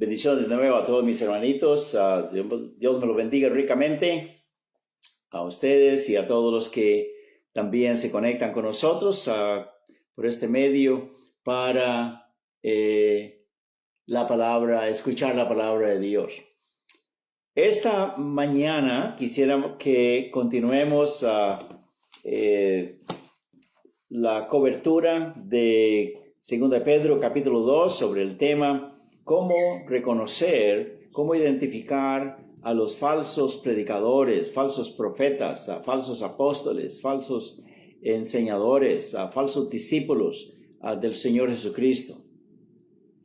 Bendiciones de nuevo a todos mis hermanitos. Dios me los bendiga ricamente a ustedes y a todos los que también se conectan con nosotros por este medio para escuchar la palabra de Dios. Esta mañana quisiera que continuemos la cobertura de 2 Pedro capítulo 2 sobre el tema cómo reconocer, cómo identificar a los falsos predicadores, falsos profetas, falsos apóstoles, falsos enseñadores, falsos discípulos del Señor Jesucristo.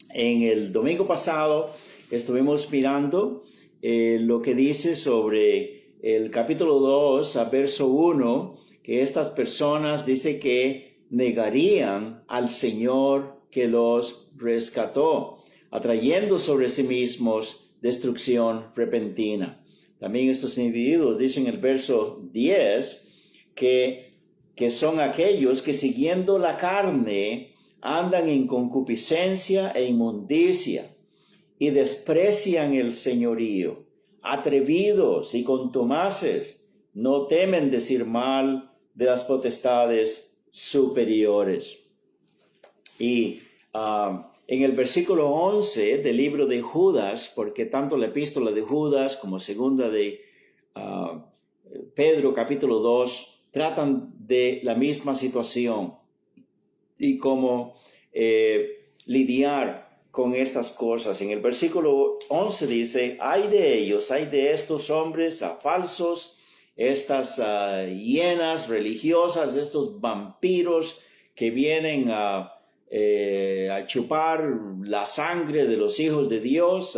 En el domingo pasado estuvimos mirando lo que dice sobre el capítulo 2, verso 1, que estas personas dice que negarían al Señor que los rescató, atrayendo sobre sí mismos destrucción repentina. También estos individuos dicen en el verso 10 que son aquellos que siguiendo la carne andan en concupiscencia e inmundicia y desprecian el señorío, atrevidos y contumaces, no temen decir mal de las potestades superiores. Y en el versículo 11 del libro de Judas, porque tanto la epístola de Judas como segunda de Pedro capítulo 2 tratan de la misma situación y cómo lidiar con estas cosas. En el versículo 11 dice, hay de ellos, hay de estos hombres falsos, estas hienas religiosas, estos vampiros que vienen a chupar la sangre de los hijos de Dios,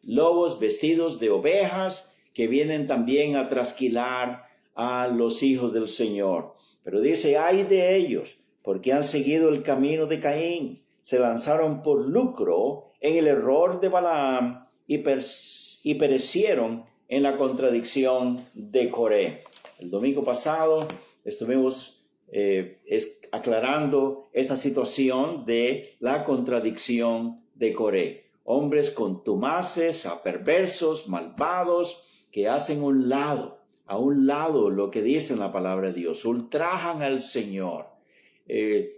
lobos vestidos de ovejas que vienen también a trasquilar a los hijos del Señor. Pero dice, ay de ellos, porque han seguido el camino de Caín, se lanzaron por lucro en el error de Balaam y perecieron en la contradicción de Coré. El domingo pasado estuvimos aclarando esta situación de la contradicción de Coré. Hombres contumaces, perversos, malvados, que hacen a un lado lo que dice la palabra de Dios, ultrajan al Señor,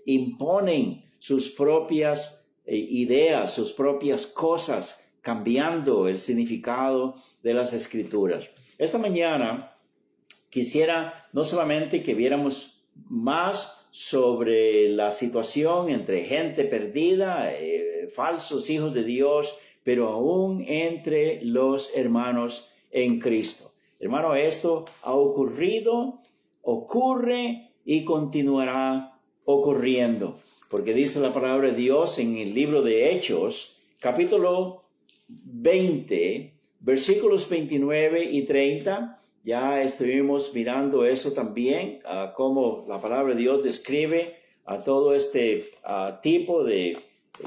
imponen sus propias ideas, sus propias cosas, cambiando el significado de las Escrituras. Esta mañana quisiera no solamente que viéramos más sobre la situación entre gente perdida, falsos hijos de Dios, pero aún entre los hermanos en Cristo. Hermano, esto ha ocurrido, ocurre y continuará ocurriendo, porque dice la palabra de Dios en el libro de Hechos, capítulo 20, versículos 29 y 30, ya estuvimos mirando eso también, cómo la palabra de Dios describe a todo este tipo de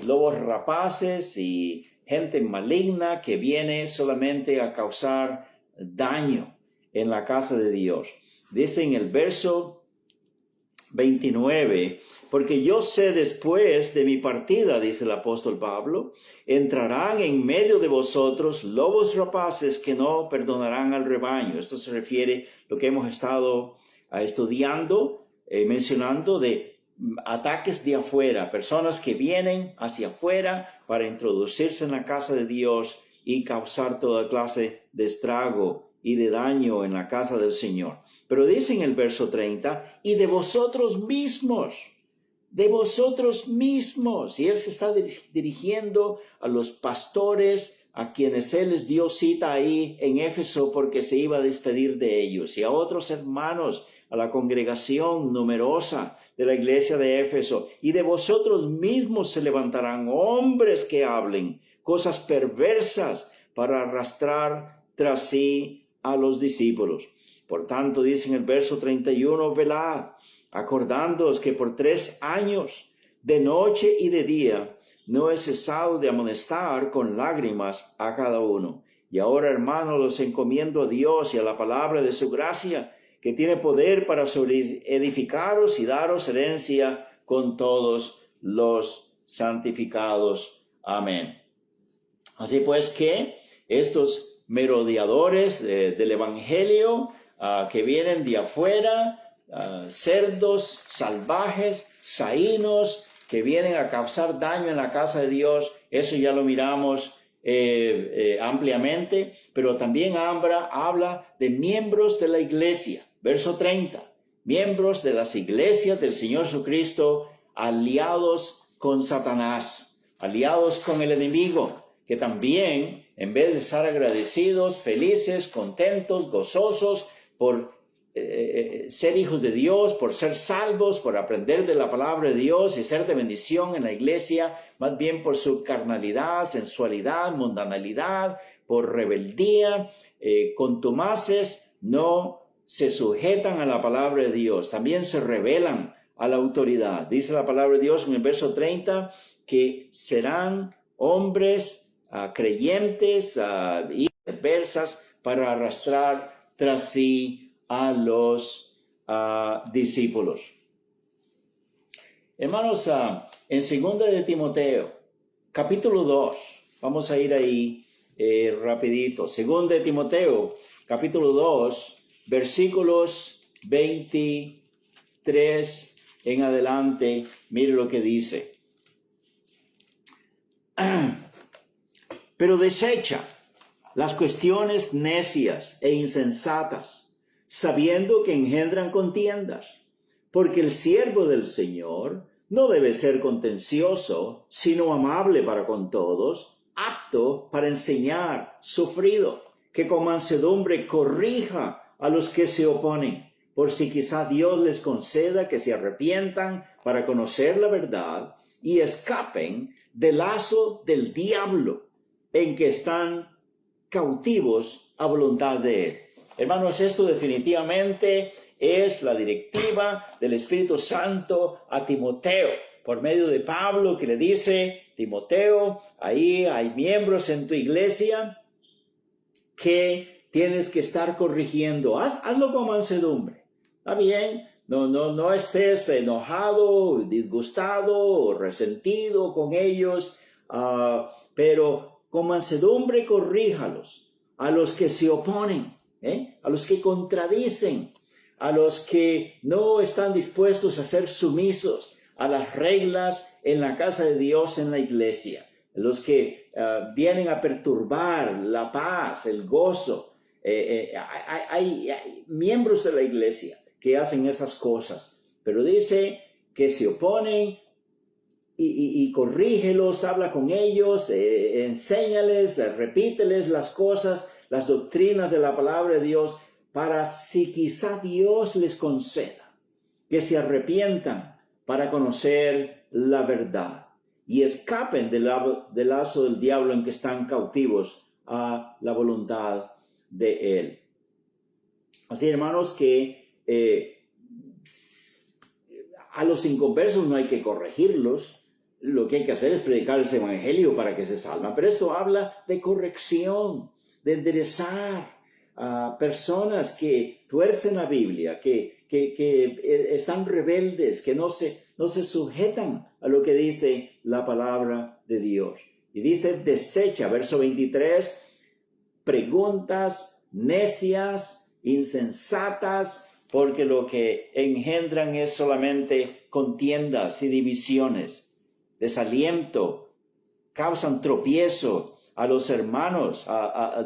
lobos rapaces y gente maligna que viene solamente a causar daño en la casa de Dios. Dice en el verso 29, porque yo sé después de mi partida, dice el apóstol Pablo, entrarán en medio de vosotros lobos rapaces que no perdonarán al rebaño. Esto se refiere a lo que hemos estado estudiando, mencionando de ataques de afuera, personas que vienen hacia afuera para introducirse en la casa de Dios y causar toda clase de estrago y de daño en la casa del Señor. Pero dice en el verso 30, y de vosotros mismos, y Él se está dirigiendo a los pastores a quienes Él les dio cita ahí en Éfeso porque se iba a despedir de ellos, y a otros hermanos, a la congregación numerosa de la iglesia de Éfeso, y de vosotros mismos se levantarán hombres que hablen cosas perversas para arrastrar tras sí a los discípulos. Por tanto, dice en el verso 31, velad, acordándoos que por 3 años, de noche y de día, no he cesado de amonestar con lágrimas a cada uno. Y ahora, hermanos, los encomiendo a Dios y a la palabra de su gracia, que tiene poder para edificaros y daros herencia con todos los santificados. Amén. Así pues que estos merodeadores del evangelio que vienen de afuera, cerdos salvajes, saínos, que vienen a causar daño en la casa de Dios, eso ya lo miramos ampliamente, pero también habla de miembros de la iglesia. Verso 30, miembros de las iglesias del Señor Jesucristo, aliados con Satanás, aliados con el enemigo, que también, en vez de estar agradecidos, felices, contentos, gozosos por ser hijos de Dios, por ser salvos, por aprender de la palabra de Dios y ser de bendición en la iglesia, más bien por su carnalidad, sensualidad, mundanalidad, por rebeldía, contumaces, no se sujetan a la palabra de Dios, también se rebelan a la autoridad. Dice la palabra de Dios en el verso 30 que serán hombres creyentes y perversas para arrastrar tras sí a los discípulos. Hermanos, en 2 de Timoteo, capítulo 2, vamos a ir ahí rapidito. 2 de Timoteo, capítulo 2, versículos 23 en adelante, mire lo que dice. Pero desecha las cuestiones necias e insensatas, sabiendo que engendran contiendas, porque el siervo del Señor no debe ser contencioso, sino amable para con todos, apto para enseñar, sufrido, que con mansedumbre corrija a los que se oponen, por si quizá Dios les conceda que se arrepientan para conocer la verdad y escapen del lazo del diablo en que están cautivos a voluntad de él. Hermanos, esto definitivamente es la directiva del Espíritu Santo a Timoteo, por medio de Pablo, que le dice, Timoteo, ahí hay miembros en tu iglesia que tienes que estar corrigiendo. Hazlo con mansedumbre. ¿Está bien? No estés enojado, disgustado o resentido con ellos, pero con mansedumbre corríjalos a los que se oponen, a los que contradicen, a los que no están dispuestos a ser sumisos a las reglas en la casa de Dios, en la iglesia, los que vienen a perturbar la paz, el gozo. Hay miembros de la iglesia que hacen esas cosas, pero dice que se oponen y corrígelos, habla con ellos, enséñales, repíteles las cosas, las doctrinas de la palabra de Dios, para si quizá Dios les conceda que se arrepientan para conocer la verdad y escapen del lazo del diablo en que están cautivos a la voluntad de él. Así, hermanos, que a los inconversos no hay que corregirlos. Lo que hay que hacer es predicar ese evangelio para que se salvan. Pero esto habla de corrección, de enderezar a personas que tuercen la Biblia, que están rebeldes, que no se sujetan a lo que dice la palabra de Dios. Y dice, desecha, verso 23, preguntas necias, insensatas, porque lo que engendran es solamente contiendas y divisiones, desaliento, causan tropiezo a los hermanos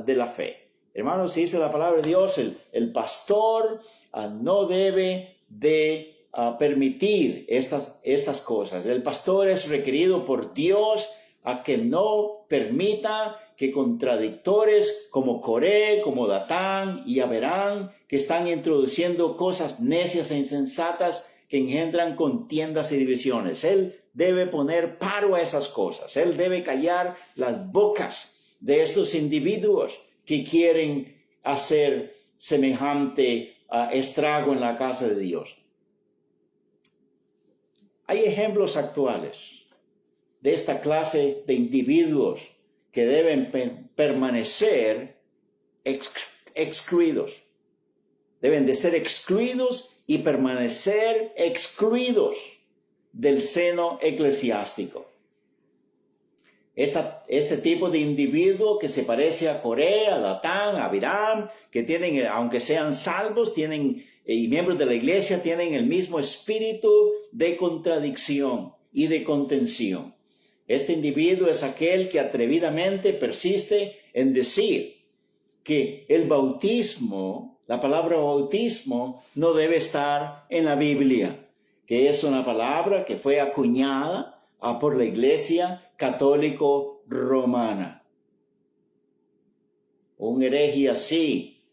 de la fe. Hermanos, dice la palabra de Dios, el pastor no debe de permitir estas cosas. El pastor es requerido por Dios a que no permita que contradictores como Coré, como Datán y Aberán, que están introduciendo cosas necias e insensatas que engendran contiendas y divisiones. Él debe poner paro a esas cosas. Él debe callar las bocas de estos individuos que quieren hacer semejante estrago en la casa de Dios. Hay ejemplos actuales de esta clase de individuos que deben permanecer excluidos. Deben de ser excluidos y permanecer excluidos del seno eclesiástico. Este tipo de individuo que se parece a Coré, a Datán, a Abiram, que tienen, aunque sean salvos, tienen, y miembros de la iglesia, tienen el mismo espíritu de contradicción y de contención. Este individuo es aquel que atrevidamente persiste en decir que el bautismo, la palabra bautismo, no debe estar en la Biblia, que es una palabra que fue acuñada por la Iglesia católico romana. Un hereje así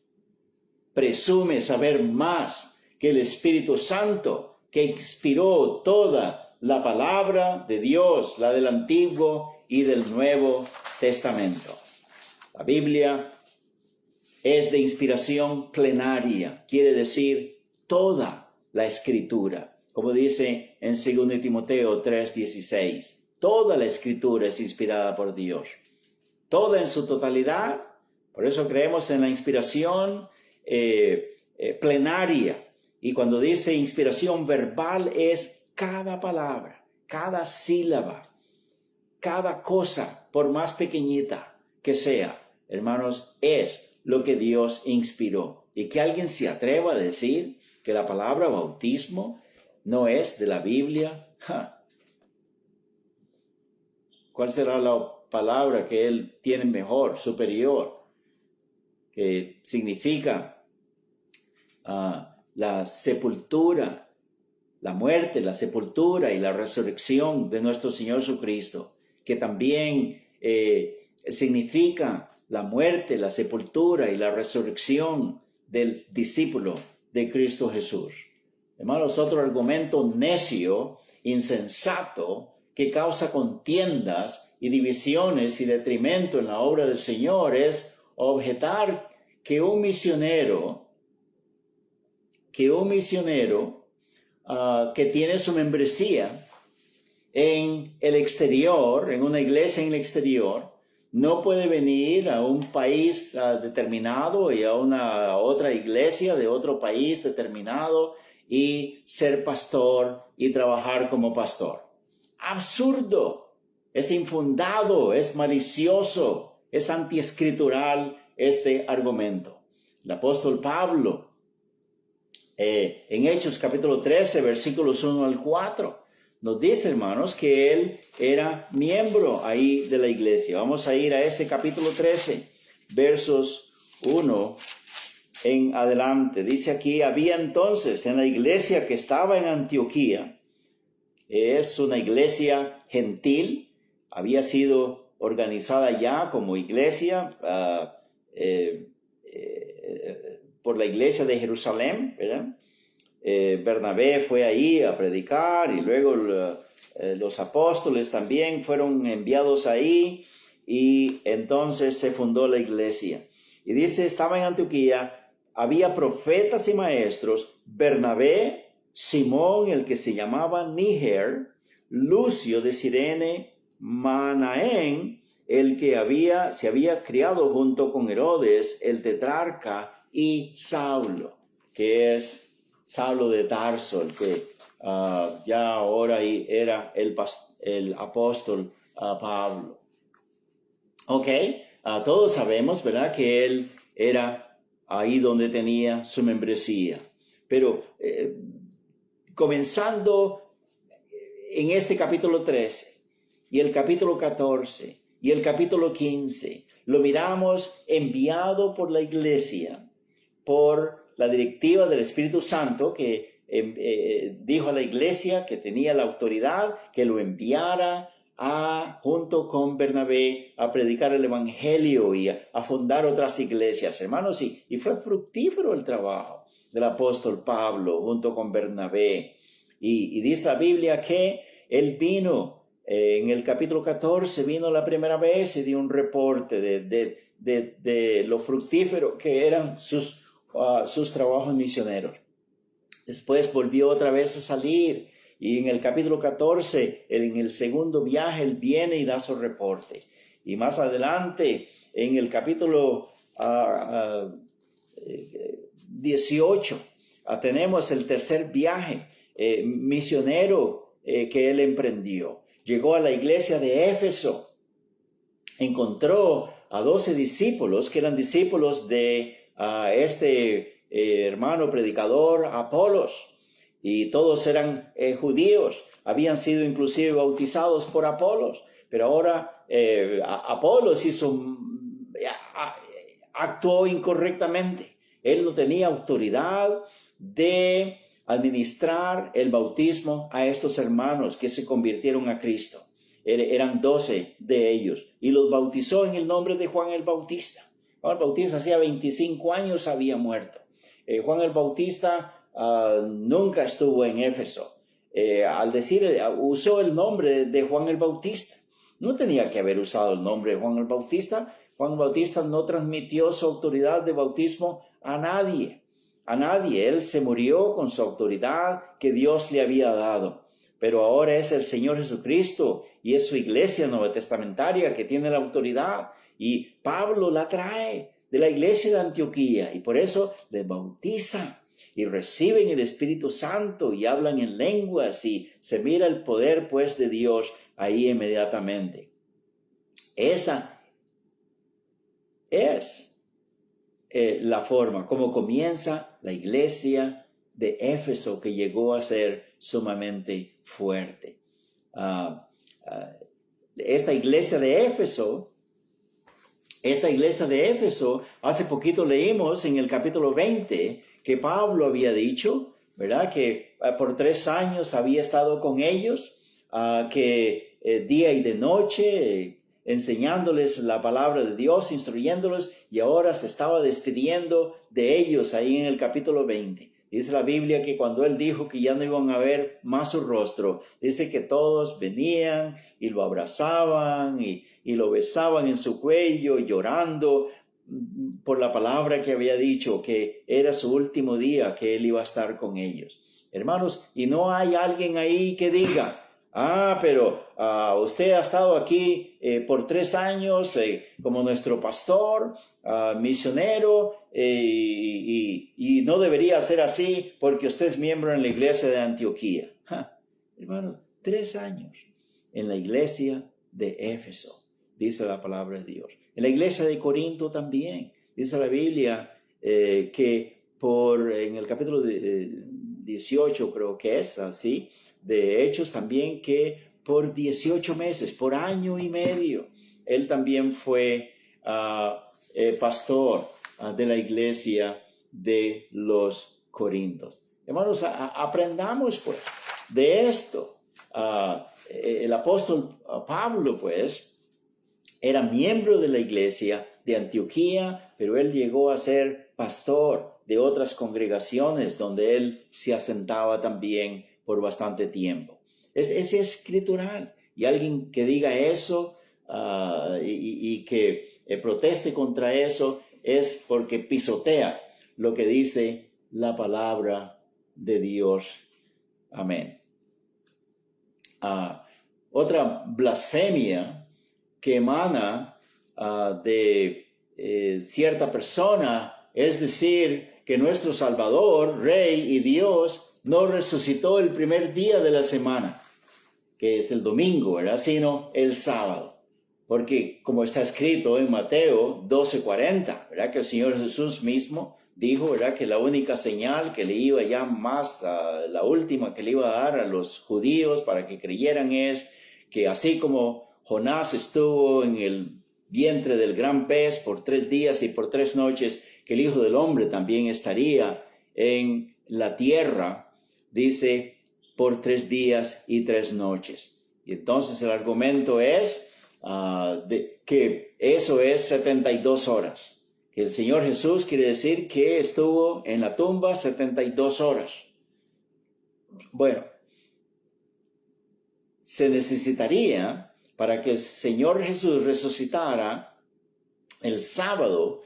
presume saber más que el Espíritu Santo, que inspiró toda la palabra de Dios, la del Antiguo y del Nuevo Testamento. La Biblia es de inspiración plenaria, quiere decir toda la Escritura. Como dice en 2 Timoteo 3:16, toda la Escritura es inspirada por Dios, toda en su totalidad. Por eso creemos en la inspiración plenaria. Y cuando dice inspiración verbal es cada palabra, cada sílaba, cada cosa, por más pequeñita que sea, hermanos, es lo que Dios inspiró. Y que alguien se atreva a decir que la palabra bautismo no es de la Biblia. ¿Cuál será la palabra que él tiene mejor, superior? Que significa la sepultura, la muerte, la sepultura y la resurrección de nuestro Señor Jesucristo, que también significa la muerte, la sepultura y la resurrección del discípulo de Cristo Jesús. Hermanos, otro argumento necio, insensato, que causa contiendas y divisiones y detrimento en la obra del Señor es objetar que un misionero que tiene su membresía en el exterior, en una iglesia en el exterior, no puede venir a un país determinado y a una otra iglesia de otro país determinado y ser pastor y trabajar como pastor. Absurdo, es infundado, es malicioso, es antiescritural este argumento. El apóstol Pablo, en Hechos capítulo 13, versículos 1 al 4, nos dice, hermanos, que él era miembro ahí de la iglesia. Vamos a ir a ese capítulo 13, versos 1 en adelante. Dice aquí, había entonces en la iglesia que estaba en Antioquía, es una iglesia gentil, había sido organizada ya como iglesia por la iglesia de Jerusalén, ¿verdad? Bernabé fue ahí a predicar y luego los apóstoles también fueron enviados ahí y entonces se fundó la iglesia. Y dice, estaba en Antioquía, había profetas y maestros, Bernabé, Simón, el que se llamaba Níger, Lucio de Cirene, Manaén, el que se había criado junto con Herodes, el tetrarca, y Saulo, que es Saulo de Tarso, el que ya ahora era el apóstol Pablo. Ok, todos sabemos, ¿verdad?, que él era ahí donde tenía su membresía. Pero comenzando en este capítulo 13 y el capítulo 14 y el capítulo 15, lo miramos enviado por la iglesia, por la directiva del Espíritu Santo, que dijo a la iglesia que tenía la autoridad, que lo enviara junto con Bernabé a predicar el evangelio y a fundar otras iglesias, hermanos, y fue fructífero el trabajo del apóstol Pablo junto con Bernabé. Y dice la Biblia que él vino, en el capítulo 14, vino la primera vez y dio un reporte de lo fructífero que eran sus trabajos misioneros. Después volvió otra vez a salir y en el capítulo 14, en el segundo viaje, él viene y da su reporte. Y más adelante, en el capítulo 18, tenemos el tercer viaje misionero que él emprendió. Llegó a la iglesia de Éfeso encontró a 12 discípulos que eran discípulos de hermano predicador Apolos, y todos eran judíos, habían sido inclusive bautizados por Apolos, pero ahora Apolos actuó incorrectamente. Él no tenía autoridad de administrar el bautismo a estos hermanos que se convirtieron a Cristo. Eran 12 de ellos, y los bautizó en el nombre de Juan el Bautista. Juan el Bautista hacía 25 años había muerto. Juan el Bautista nunca estuvo en Éfeso. Usó el nombre de Juan el Bautista. No tenía que haber usado el nombre de Juan el Bautista. Juan el Bautista no transmitió su autoridad de bautismo a nadie. A nadie. Él se murió con su autoridad que Dios le había dado. Pero ahora es el Señor Jesucristo y es su iglesia neotestamentaria que tiene la autoridad. Y Pablo la trae de la iglesia de Antioquía y por eso les bautiza y reciben el Espíritu Santo y hablan en lenguas y se mira el poder pues de Dios ahí inmediatamente. Esa es la forma como comienza la iglesia de Éfeso, que llegó a ser sumamente fuerte. Esta iglesia de Éfeso, hace poquito leímos en el capítulo 20 que Pablo había dicho, ¿verdad? Que por 3 años había estado con ellos, que día y de noche, enseñándoles la palabra de Dios, instruyéndolos, y ahora se estaba despidiendo de ellos ahí en el capítulo 20. Dice la Biblia que cuando él dijo que ya no iban a ver más su rostro, dice que todos venían y lo abrazaban y lo besaban en su cuello, llorando por la palabra que había dicho, que era su último día que él iba a estar con ellos. Hermanos, y no hay alguien ahí que diga, pero usted ha estado aquí por 3 años como nuestro pastor, misionero, y no debería ser así porque usted es miembro en la iglesia de Antioquía. Hermanos, 3 años en la iglesia de Éfeso, dice la palabra de Dios. En la iglesia de Corinto también, dice la Biblia que en el capítulo 18 creo que es así, de Hechos también, que por 18 meses, por año y medio, él también fue pastor de la iglesia de los Corintios. Hermanos, aprendamos pues de esto. El apóstol Pablo pues era miembro de la iglesia de Antioquía, pero él llegó a ser pastor de otras congregaciones donde él se asentaba también por bastante tiempo. Es escritural, y alguien que diga eso y que proteste contra eso es porque pisotea lo que dice la palabra de Dios. Amén. Otra blasfemia que emana de cierta persona es decir que nuestro Salvador, Rey y Dios no resucitó el primer día de la semana, que es el domingo, ¿verdad? Sino el sábado. Porque como está escrito en Mateo 12:40, ¿verdad? Que el Señor Jesús mismo dijo, ¿verdad? Que la única señal que le iba ya más, la última que le iba a dar a los judíos para que creyeran es que así como Jonás estuvo en el vientre del gran pez por 3 días y por 3 noches, que el Hijo del Hombre también estaría en la tierra, dice, por 3 días y 3 noches. Y entonces el argumento es que eso es 72 horas. Que el Señor Jesús quiere decir que estuvo en la tumba 72 horas. Bueno, se necesitaría para que el Señor Jesús resucitara el sábado,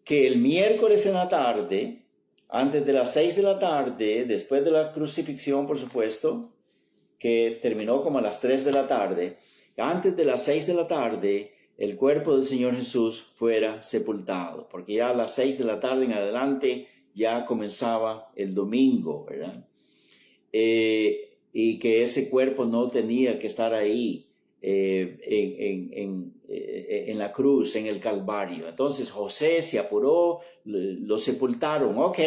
que el miércoles en la tarde, antes de las 6 de la tarde, después de la crucifixión, por supuesto, que terminó como a las 3 de la tarde, antes de las 6 de la tarde, el cuerpo del Señor Jesús fuera sepultado, porque ya a las 6 de la tarde en adelante ya comenzaba el domingo, ¿verdad? Y que ese cuerpo no tenía que estar ahí en en la cruz, en el Calvario. Entonces José se apuró, lo sepultaron. Ok,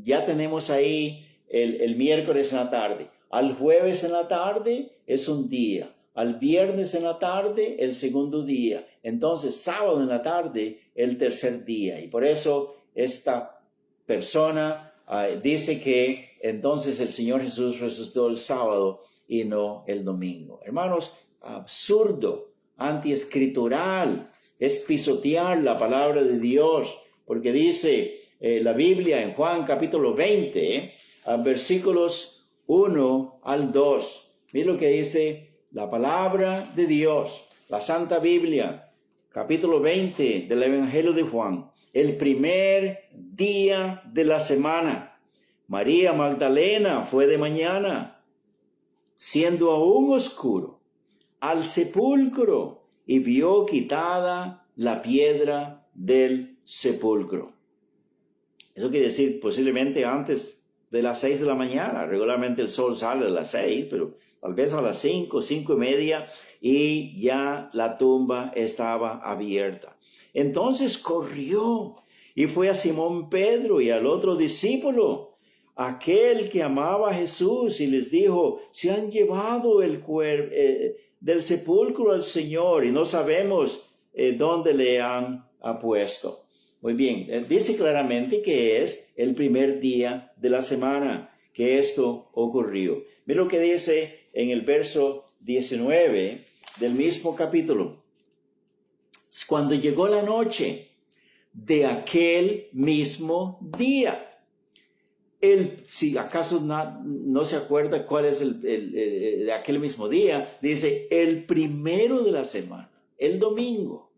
ya tenemos ahí el miércoles en la tarde. Al jueves en la tarde es un día. Al viernes en la tarde, el segundo día. Entonces, sábado en la tarde, el tercer día. Y por eso esta persona dice que entonces el Señor Jesús resucitó el sábado y no el domingo. Hermanos, absurdo, antiescritural, es pisotear la palabra de Dios, porque dice la Biblia en Juan capítulo 20, versículos 1 al 2. Mira lo que dice la palabra de Dios, la Santa Biblia, capítulo 20 del Evangelio de Juan. El primer día de la semana, María Magdalena fue de mañana, siendo aún oscuro, al sepulcro y vio quitada la piedra del sepulcro. Eso quiere decir posiblemente antes de las 6 de la mañana. Regularmente el sol sale a las 6, pero tal vez a las 5, 5:30, y ya la tumba estaba abierta. Entonces corrió y fue a Simón Pedro y al otro discípulo, aquel que amaba a Jesús, y les dijo: se han llevado el cuerpo del sepulcro al Señor y no sabemos dónde le han puesto. Muy bien, dice claramente que es el primer día de la semana que esto ocurrió. Mira lo que dice en el verso 19 del mismo capítulo. Cuando llegó la noche de aquel mismo día. Si acaso no se acuerda cuál es el de aquel mismo día, dice el primero de la semana, el domingo.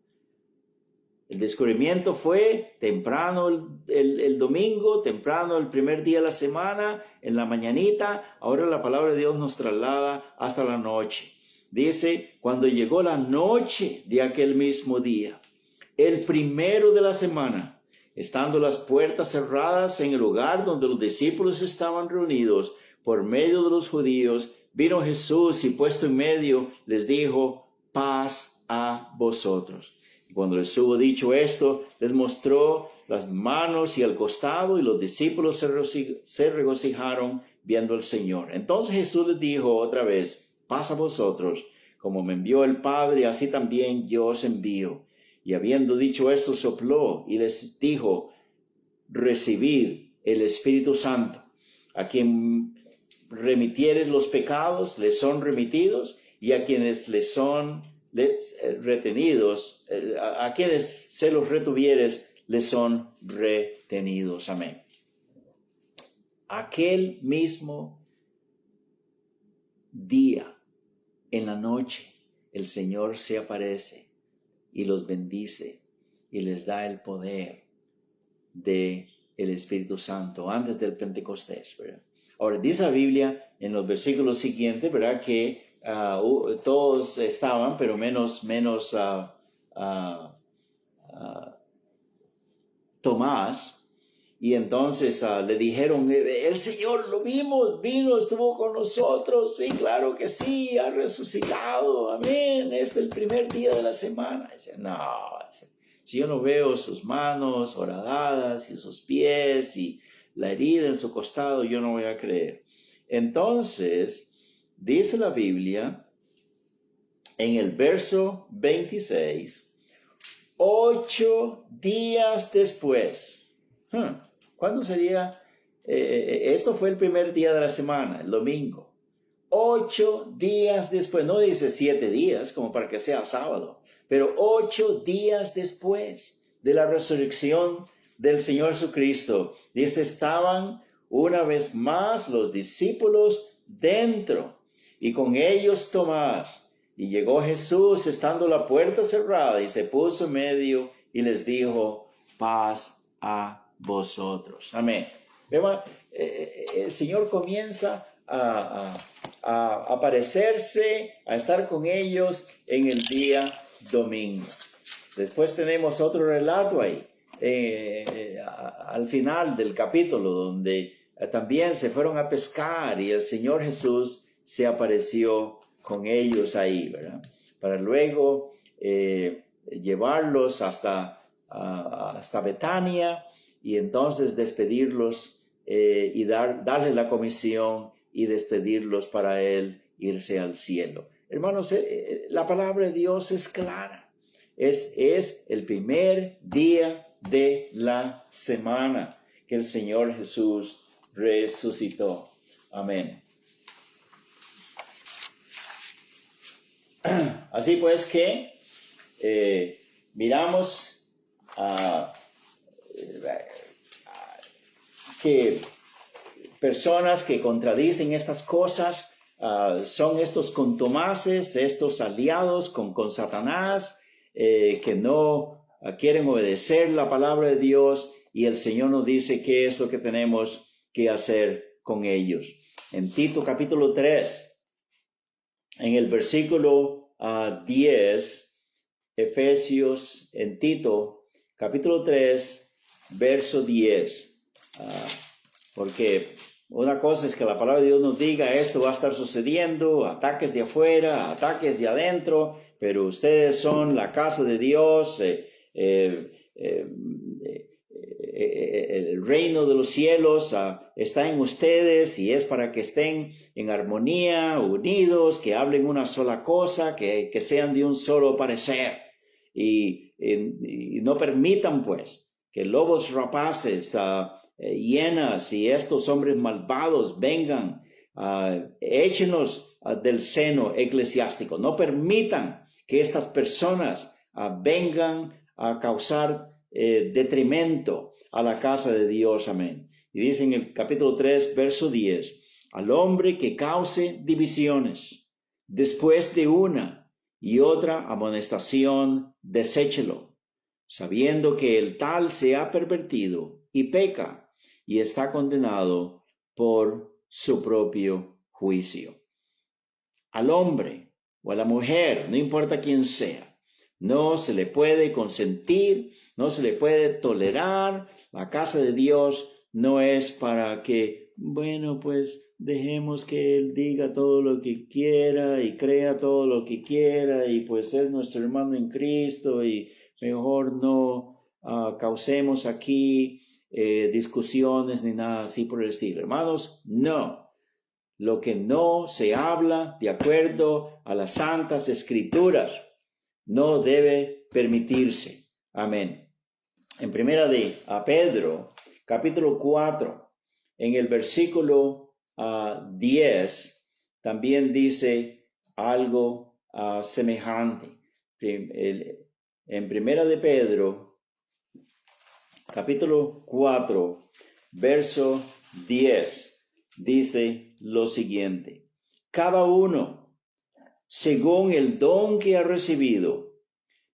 El descubrimiento fue temprano el domingo, temprano el primer día de la semana, en la mañanita. Ahora la palabra de Dios nos traslada hasta la noche. Dice, cuando llegó la noche de aquel mismo día, el primero de la semana, estando las puertas cerradas en el lugar donde los discípulos estaban reunidos por medio de los judíos, vino Jesús y puesto en medio les dijo: paz a vosotros. Cuando les hubo dicho esto, les mostró las manos y el costado, y los discípulos se regocijaron viendo al Señor. Entonces Jesús les dijo otra vez: paz a vosotros, como me envió el Padre, así también yo os envío. Y habiendo dicho esto, sopló y les dijo: recibid el Espíritu Santo. A quien remitieres los pecados, les son remitidos, y a quienes les son retenidos, a quienes se los retuvieres, les son retenidos. Amén. Aquel mismo día, en la noche, el Señor se aparece y los bendice y les da el poder del Espíritu Santo antes del Pentecostés, ¿verdad? Ahora, dice la Biblia en los versículos siguientes, ¿verdad?, que todos estaban, pero menos Tomás. Y entonces le dijeron: el Señor lo vimos, vino, estuvo con nosotros. Sí, claro que sí, ha resucitado, amén, es el primer día de la semana. Dice: no, si yo no veo sus manos horadadas y sus pies y la herida en su costado, yo no voy a creer. Entonces dice la Biblia en el verso 26, 8 días después. ¿Cuándo sería? Esto fue el primer día de la semana, el domingo. 8 días después, no dice 7 días como para que sea sábado, pero 8 días después de la resurrección del Señor Jesucristo, dice, estaban una vez más los discípulos dentro, y con ellos Tomás. Y llegó Jesús, estando la puerta cerrada, y se puso en medio y les dijo: paz a vosotros. Amén. El Señor comienza a aparecerse, a estar con ellos en el día domingo. Después tenemos otro relato ahí, al final del capítulo, donde también se fueron a pescar y el Señor Jesús se apareció con ellos ahí, ¿verdad? Para luego llevarlos hasta Betania y entonces despedirlos y darle la comisión y despedirlos para él irse al cielo. Hermanos, la palabra de Dios es clara. Es el primer día de la semana que el Señor Jesús resucitó. Amén. Así pues que miramos que personas que contradicen estas cosas son estos contumaces, estos aliados con Satanás, que no quieren obedecer la palabra de Dios, y el Señor nos dice qué es lo que tenemos que hacer con ellos. En Tito capítulo 3, en el versículo 10, Efesios, en Tito capítulo 3, verso 10, porque una cosa es que la palabra de Dios nos diga esto va a estar sucediendo, ataques de afuera, ataques de adentro, pero ustedes son la casa de Dios, el reino de los cielos está en ustedes y es para que estén en armonía, unidos, que hablen una sola cosa, que sean de un solo parecer y no permitan pues que lobos rapaces, hienas y estos hombres malvados vengan, échenos del seno eclesiástico. No permitan que estas personas vengan a causar detrimento a la casa de Dios. Amén. Y dice en el capítulo 3, verso 10, al hombre que cause divisiones, después de una y otra amonestación, deséchelo, sabiendo que el tal se ha pervertido y peca y está condenado por su propio juicio. Al hombre o a la mujer, no importa quién sea, no se le puede consentir, no se le puede tolerar. La casa de Dios no es para que, bueno, pues dejemos que Él diga todo lo que quiera y crea todo lo que quiera y pues es nuestro hermano en Cristo y mejor no causemos aquí discusiones ni nada así por el estilo. Hermanos, no. Lo que no se habla de acuerdo a las santas escrituras no debe permitirse. Amén. En primera de Pedro, capítulo 4, en el versículo 10, también dice algo semejante. En primera de Pedro, capítulo 4, verso 10, dice lo siguiente: cada uno, según el don que ha recibido,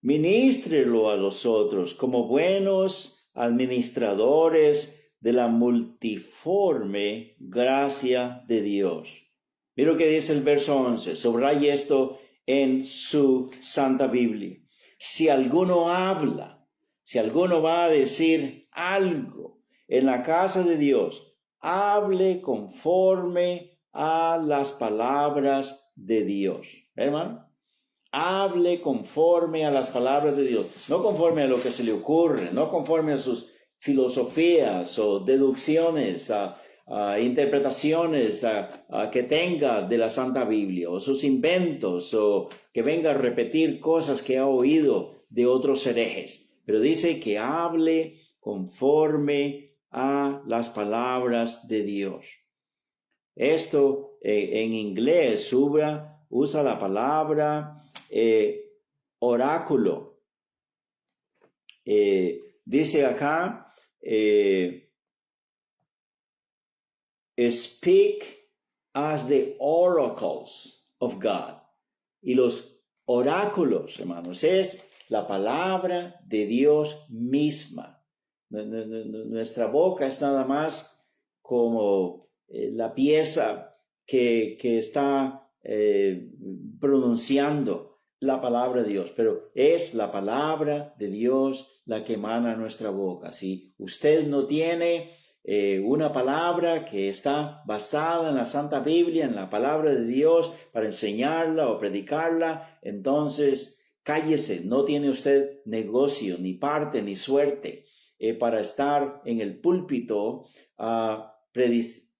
ministrelo a los otros como buenos administradores de la multiforme gracia de Dios. Mira lo que dice el verso 11. Subraye esto en su Santa Biblia. Si alguno habla, si alguno va a decir algo en la casa de Dios, hable conforme a las palabras de Dios. Hermano, hable conforme a las palabras de Dios, no conforme a lo que se le ocurre, no conforme a sus filosofías o deducciones, interpretaciones que tenga de la Santa Biblia, o sus inventos, o que venga a repetir cosas que ha oído de otros herejes. Pero dice que hable conforme a las palabras de Dios. Esto en inglés usa la palabra oráculo. Dice acá, speak as the oracles of God. Y los oráculos, hermanos, es la palabra de Dios misma. Nuestra boca es nada más como la pieza que está pronunciando la palabra de Dios, pero es la palabra de Dios la que emana nuestra boca. Si usted no tiene una palabra que está basada en la Santa Biblia, en la palabra de Dios, para enseñarla o predicarla, entonces cállese, no tiene usted negocio, ni parte, ni suerte para estar en el púlpito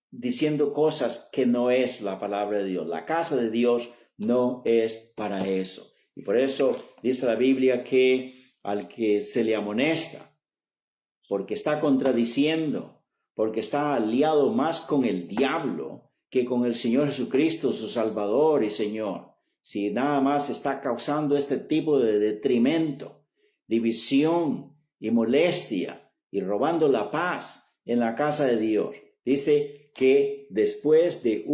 diciendo cosas que no es la palabra de Dios. La casa de Dios no es para eso. Y por eso dice la Biblia que al que se le amonesta, porque está contradiciendo, porque está aliado más con el diablo que con el Señor Jesucristo, su Salvador y Señor, si nada más está causando este tipo de detrimento, división y molestia y robando la paz en la casa de Dios, dice que después de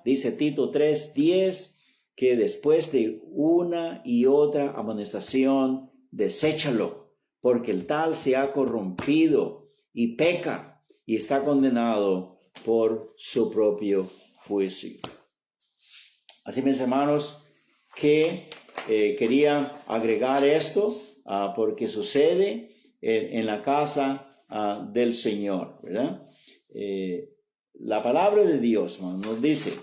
dice Tito 3:10, que después de una y otra amonestación, deséchalo, porque el tal se ha corrompido y peca y está condenado por su propio juicio. Así, mis hermanos, que quería agregar esto porque sucede en la casa del Señor, ¿verdad? La palabra de Dios nos dice,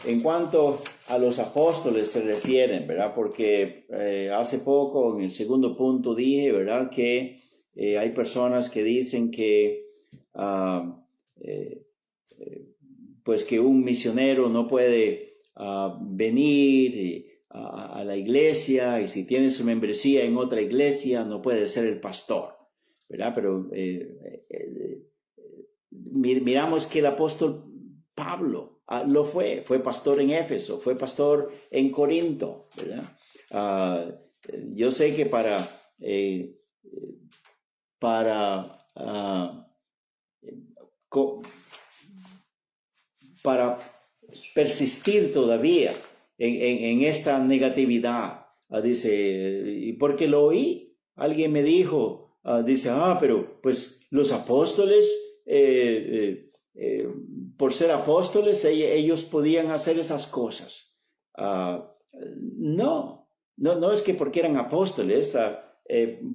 en cuanto a los apóstoles se refieren, ¿verdad? Porque hace poco, en el segundo punto, dije, ¿verdad? Que hay personas que dicen que, pues que un misionero no puede venir a la iglesia, y si tiene su membresía en otra iglesia, no puede ser el pastor, ¿verdad? Pero miramos que el apóstol Pablo lo fue pastor en Éfeso, fue pastor en Corinto, ¿verdad? Yo sé que para persistir todavía en esta negatividad, dice, y porque lo oí, alguien me dijo, dice, pero pues los apóstoles, por ser apóstoles, ellos podían hacer esas cosas. No es que porque eran apóstoles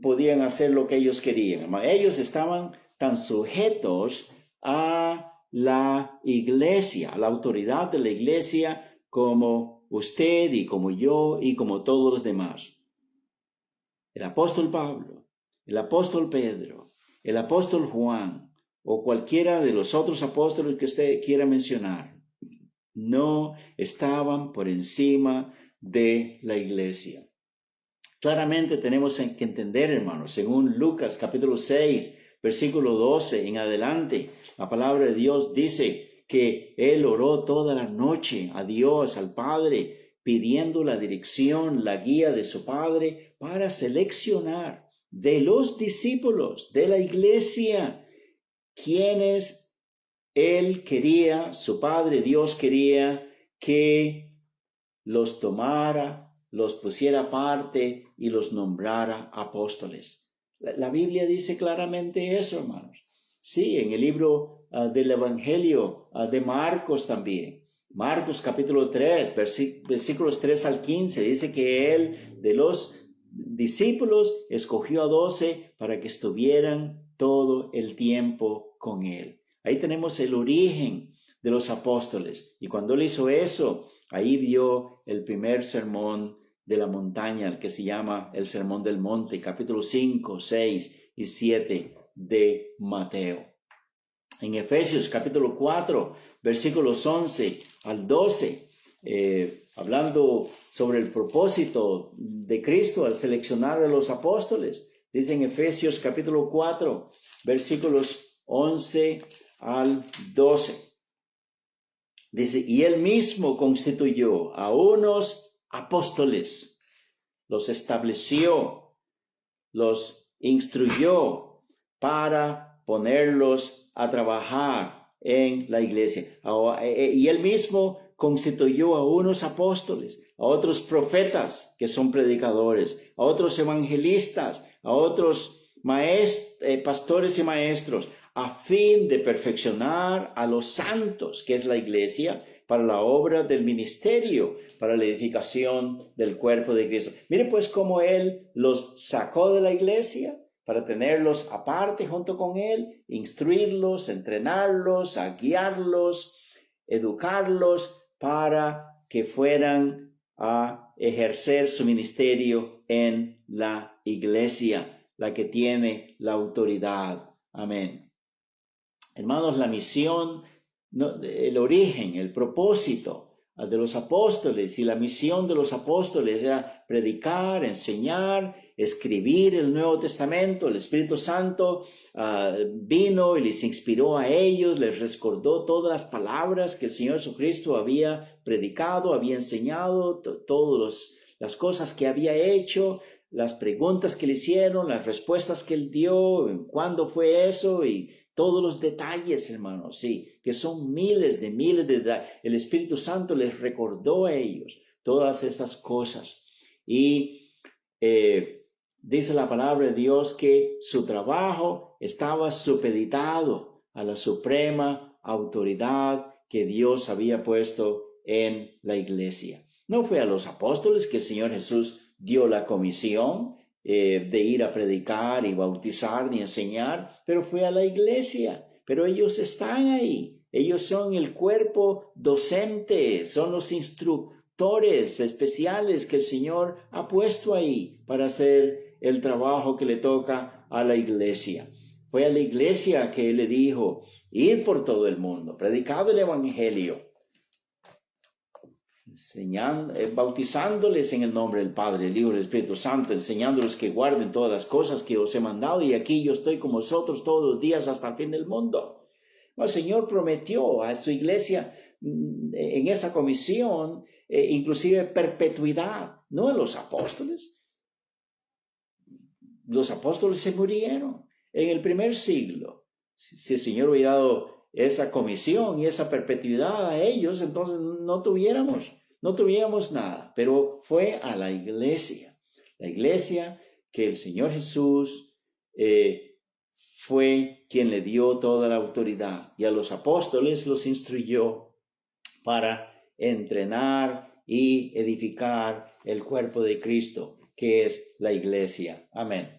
podían hacer lo que ellos querían. Ellos estaban tan sujetos a la iglesia, a la autoridad de la iglesia, como usted y como yo y como todos los demás. El apóstol Pablo, el apóstol Pedro, el apóstol Juan o cualquiera de los otros apóstoles que usted quiera mencionar, no estaban por encima de la iglesia. Claramente tenemos que entender, hermanos, según Lucas capítulo 6, versículo 12 en adelante, la palabra de Dios dice que él oró toda la noche a Dios, al Padre, pidiendo la dirección, la guía de su Padre para seleccionar de los discípulos de la iglesia quienes él quería, su Padre Dios quería que los tomara, los pusiera aparte y los nombrara apóstoles. La Biblia dice claramente eso, hermanos. Sí, en el libro del Evangelio de Marcos también. Marcos capítulo 3, versículos 3 al 15, dice que él de los discípulos escogió a 12 para que estuvieran todo el tiempo con él. Ahí tenemos el origen de los apóstoles. Y cuando él hizo eso, ahí dio el primer sermón de la montaña, el que se llama el Sermón del Monte, capítulo 5, 6 y 7 de Mateo. En Efesios capítulo 4, versículos 11 al 12, hablando sobre el propósito de Cristo al seleccionar a los apóstoles, dice en Efesios capítulo 4, versículos 11 al 12. Dice, y él mismo constituyó a unos apóstoles, los estableció, los instruyó para ponerlos a trabajar en la iglesia. Y él mismo constituyó a unos apóstoles, a otros profetas que son predicadores, a otros evangelistas, a otros pastores y maestros, a fin de perfeccionar a los santos, que es la iglesia, para la obra del ministerio, para la edificación del cuerpo de Cristo. Mire pues cómo él los sacó de la iglesia para tenerlos aparte junto con él, instruirlos, entrenarlos, a guiarlos, educarlos para que fueran a ejercer su ministerio en la iglesia, la que tiene la autoridad. Amén. Hermanos, la misión, el origen, el propósito de los apóstoles y la misión de los apóstoles era predicar, enseñar, escribir el Nuevo Testamento. El Espíritu Santo vino y les inspiró a ellos, les recordó todas las palabras que el Señor Jesucristo había predicado, había enseñado, todas las cosas que había hecho, las preguntas que le hicieron, las respuestas que él dio, cuándo fue eso y todos los detalles, hermanos, sí, que son miles de detalles. El Espíritu Santo les recordó a ellos todas esas cosas. Y dice la palabra de Dios que su trabajo estaba supeditado a la suprema autoridad que Dios había puesto en la iglesia. No fue a los apóstoles que el Señor Jesús dio la comisión de ir a predicar y bautizar ni enseñar, pero fue a la iglesia. Pero ellos están ahí. Ellos son el cuerpo docente, son los instructores especiales que el Señor ha puesto ahí para hacer el trabajo que le toca a la iglesia. Fue a la iglesia que Él le dijo, id por todo el mundo, predicad el evangelio, bautizándoles en el nombre del Padre, el Hijo y el Espíritu Santo, enseñándoles que guarden todas las cosas que os he mandado, y aquí yo estoy con vosotros todos los días hasta el fin del mundo. El Señor prometió a su iglesia en esa comisión, inclusive perpetuidad, no a los apóstoles. Los apóstoles se murieron en el primer siglo. Si el Señor hubiera dado esa comisión y esa perpetuidad a ellos, entonces no tuviéramos nada. Pero fue a la iglesia que el Señor Jesús fue quien le dio toda la autoridad, y a los apóstoles los instruyó para entrenar y edificar el cuerpo de Cristo, que es la iglesia. Amén.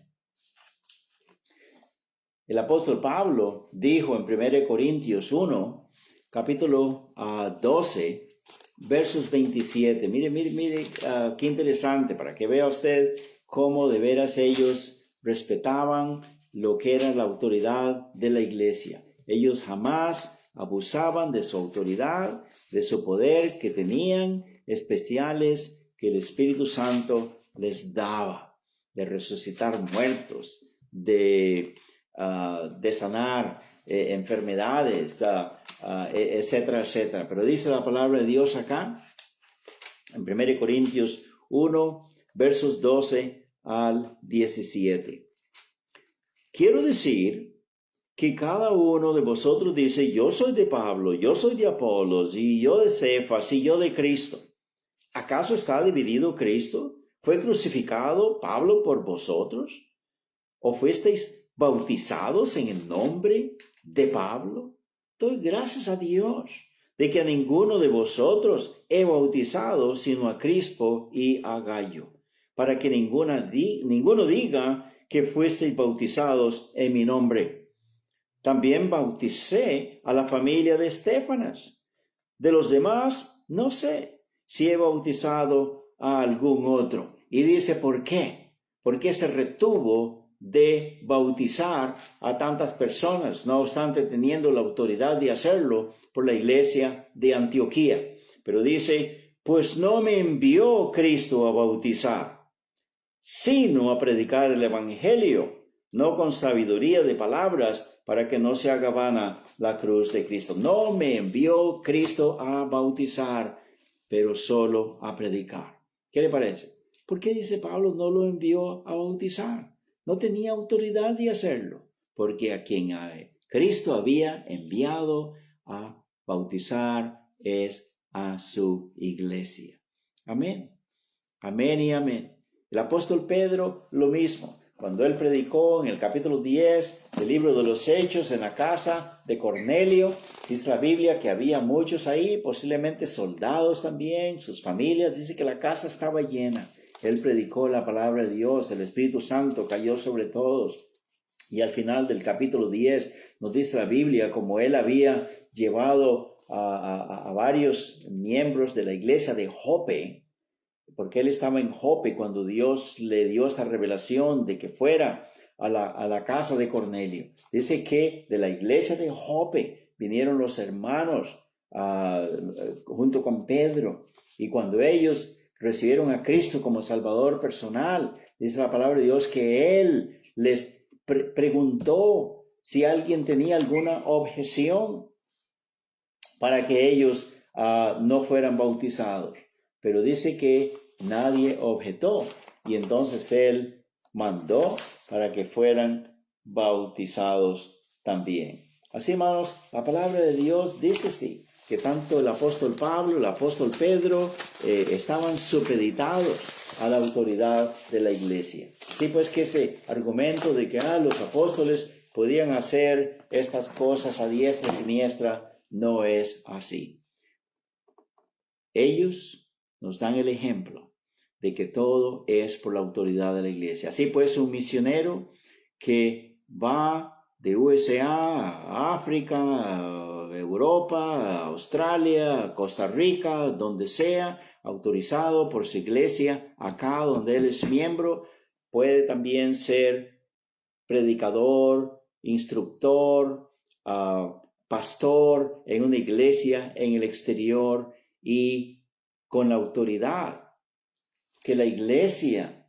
El apóstol Pablo dijo en 1 Corintios 1, capítulo 12, versos 27. Mire, qué interesante, para que vea usted cómo de veras ellos respetaban lo que era la autoridad de la iglesia. Ellos jamás abusaban de su autoridad, de su poder que tenían especiales que el Espíritu Santo les daba, de resucitar muertos, de sanar enfermedades, etcétera, etcétera. Pero dice la palabra de Dios acá, en 1 Corintios 1, versos 12 al 17. Quiero decir que cada uno de vosotros dice, yo soy de Pablo, yo soy de Apolos, y yo de Cefas, y yo de Cristo. ¿Acaso está dividido Cristo? ¿Fue crucificado Pablo por vosotros? ¿O fuisteis bautizados en el nombre de Pablo? Doy gracias a Dios de que a ninguno de vosotros he bautizado sino a Crispo y a Gayo, para que ninguno diga que fuisteis bautizados en mi nombre. También bauticé a la familia de Estéfanas. De los demás, no sé si he bautizado a algún otro. Y dice, ¿por qué? ¿Por qué se retuvo de bautizar a tantas personas, no obstante teniendo la autoridad de hacerlo por la iglesia de Antioquía? Pero dice, pues no me envió Cristo a bautizar, sino a predicar el evangelio, no con sabiduría de palabras, para que no se haga vana la cruz de Cristo. No me envió Cristo a bautizar, pero solo a predicar. ¿Qué le parece? ¿Por qué dice Pablo no lo envió a bautizar? No tenía autoridad de hacerlo, porque a quien Cristo había enviado a bautizar es a su iglesia. Amén. Amén y amén. El apóstol Pedro, lo mismo. Cuando él predicó en el capítulo 10 del libro de los Hechos en la casa de Cornelio, dice la Biblia que había muchos ahí, posiblemente soldados también, sus familias, dice que la casa estaba llena. Él predicó la palabra de Dios, el Espíritu Santo cayó sobre todos. Y al final del capítulo 10 nos dice la Biblia como él había llevado a varios miembros de la iglesia de Jope porque él estaba en Jope cuando Dios le dio esta revelación de que fuera a la casa de Cornelio. Dice que de la iglesia de Jope vinieron los hermanos junto con Pedro, y cuando ellos recibieron a Cristo como Salvador personal, dice la palabra de Dios que él les preguntó si alguien tenía alguna objeción para que ellos no fueran bautizados. Pero dice que nadie objetó, y entonces él mandó para que fueran bautizados también. Así, hermanos, la palabra de Dios dice así, que tanto el apóstol Pablo, el apóstol Pedro estaban supeditados a la autoridad de la iglesia. Así pues que ese argumento de que los apóstoles podían hacer estas cosas a diestra y siniestra no es así. Ellos nos dan el ejemplo de que todo es por la autoridad de la iglesia. Así pues, un misionero que va de USA a África, a Europa, a Australia, a Costa Rica, donde sea, autorizado por su iglesia, acá donde él es miembro, puede también ser predicador, instructor, pastor en una iglesia en el exterior, y con la autoridad que la iglesia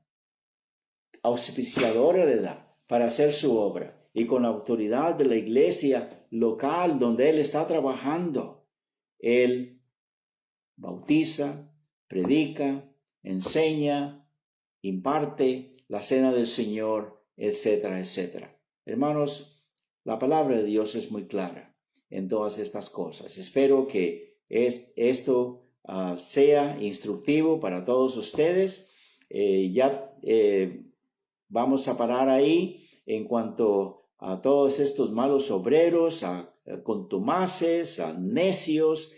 auspiciadora le da para hacer su obra, y con la autoridad de la iglesia local donde él está trabajando, él bautiza, predica, enseña, imparte la cena del Señor, etcétera, etcétera. Hermanos, la palabra de Dios es muy clara en todas estas cosas. Espero que esto sea instructivo para todos ustedes. Vamos a parar ahí en cuanto a todos estos malos obreros, a contumaces, a necios,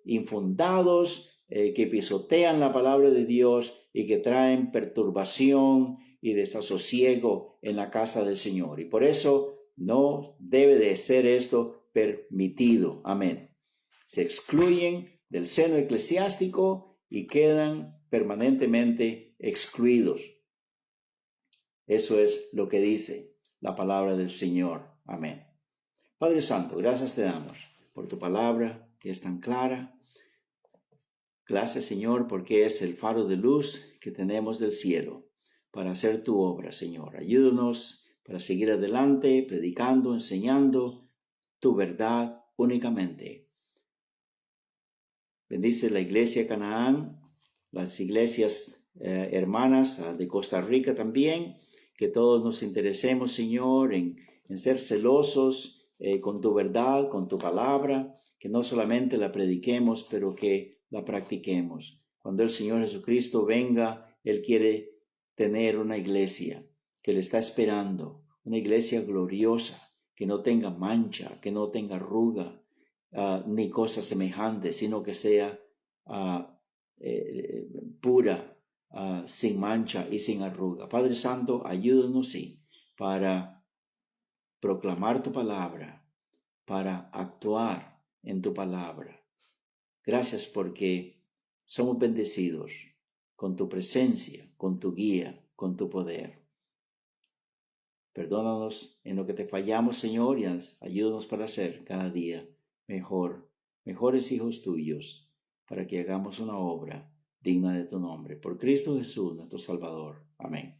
infundados, que pisotean la palabra de Dios y que traen perturbación y desasosiego en la casa del Señor. Y por eso no debe de ser esto permitido. Amén. Se excluyen del seno eclesiástico y quedan permanentemente excluidos. Eso es lo que dice la palabra del Señor. Amén. Padre Santo, gracias te damos por tu palabra que es tan clara. Gracias, Señor, porque es el faro de luz que tenemos del cielo para hacer tu obra, Señor. Ayúdanos para seguir adelante, predicando, enseñando tu verdad únicamente. Bendice la iglesia Canaán, las iglesias hermanas de Costa Rica también, que todos nos interesemos, Señor, en ser celosos con tu verdad, con tu palabra, que no solamente la prediquemos, pero que la practiquemos. Cuando el Señor Jesucristo venga, Él quiere tener una iglesia que le está esperando, una iglesia gloriosa, que no tenga mancha, que no tenga arruga, ni cosa semejante, sino que sea pura, sin mancha y sin arruga. Padre Santo, ayúdanos, sí, para proclamar tu palabra, para actuar en tu palabra. Gracias porque somos bendecidos con tu presencia, con tu guía, con tu poder. Perdónanos en lo que te fallamos, Señor, y ayúdanos para ser cada día mejores hijos tuyos, para que hagamos una obra digna de tu nombre. Por Cristo Jesús, nuestro Salvador. Amén.